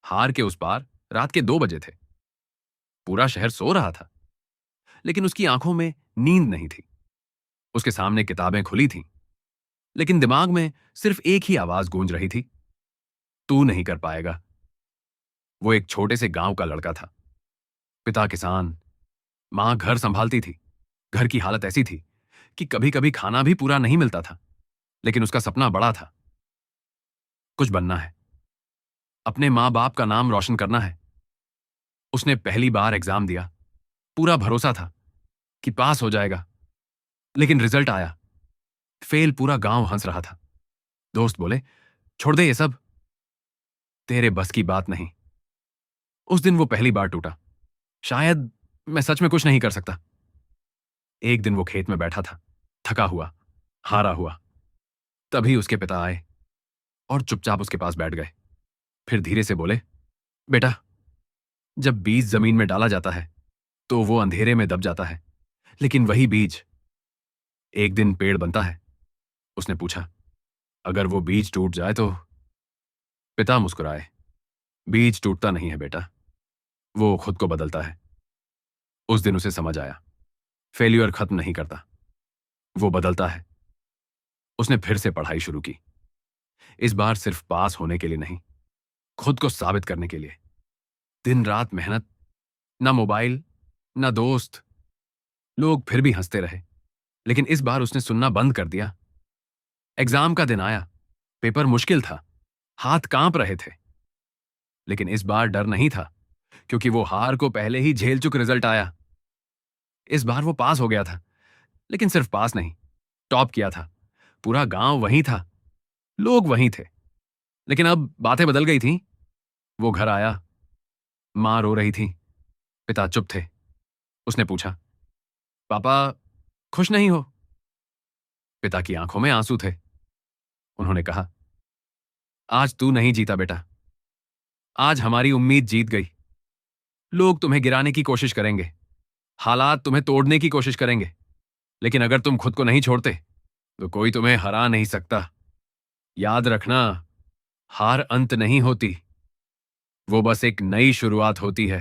हार के उस पार रात के 2 बजे थे। पूरा शहर सो रहा था, लेकिन उसकी आंखों में नींद नहीं थी। उसके सामने किताबें खुली थीं, लेकिन दिमाग में सिर्फ एक ही आवाज गूंज रही थी, तू नहीं कर पाएगा। वो एक छोटे से गांव का लड़का था। पिता किसान, मां घर संभालती थी। घर की हालत ऐसी थी कि कभी कभी खाना भी पूरा नहीं मिलता था, लेकिन उसका सपना बड़ा था। कुछ बनना है, अपने मां बाप का नाम रोशन करना है। उसने पहली बार एग्जाम दिया। पूरा भरोसा था कि पास हो जाएगा, लेकिन रिजल्ट आया फेल। पूरा गांव हंस रहा था। दोस्त बोले, छोड़ दे ये सब, तेरे बस की बात नहीं। उस दिन वो पहली बार टूटा। शायद मैं सच में कुछ नहीं कर सकता। एक दिन वो खेत में बैठा था, थका हुआ, हारा हुआ। तभी उसके पिता आए और चुपचाप उसके पास बैठ गए। फिर धीरे से बोले, बेटा, जब बीज जमीन में डाला जाता है तो वो अंधेरे में दब जाता है, लेकिन वही बीज एक दिन पेड़ बनता है। उसने पूछा, अगर वो बीज टूट जाए तो? पिता मुस्कुराए, बीज टूटता नहीं है बेटा, वो खुद को बदलता है। उस दिन उसे समझ आया, फेल्यूर खत्म नहीं करता, वो बदलता है। उसने फिर से पढ़ाई शुरू की। इस बार सिर्फ पास होने के लिए नहीं, खुद को साबित करने के लिए। दिन रात मेहनत, ना मोबाइल, ना दोस्त। लोग फिर भी हंसते रहे, लेकिन इस बार उसने सुनना बंद कर दिया। एग्जाम का दिन आया। पेपर मुश्किल था, हाथ कांप रहे थे, लेकिन इस बार डर नहीं था, क्योंकि वो हार को पहले ही झेल चुक रिजल्ट आया। इस बार वो पास हो गया था, लेकिन सिर्फ पास नहीं, टॉप किया था। पूरा गांव वहीं था, लोग वहीं थे। लेकिन अब बातें बदल गई थीं। वो घर आया, मां रो रही थी, पिता चुप थे। उसने पूछा, पापा खुश नहीं हो? पिता की आंखों में आंसू थे। उन्होंने कहा, आज तू नहीं जीता बेटा, आज हमारी उम्मीद जीत गई। लोग तुम्हें गिराने की कोशिश करेंगे, हालात तुम्हें तोड़ने की कोशिश करेंगे, लेकिन अगर तुम खुद को नहीं छोड़ते तो कोई तुम्हें हरा नहीं सकता। याद रखना, हार अंत नहीं होती, वो बस एक नई शुरुआत होती है।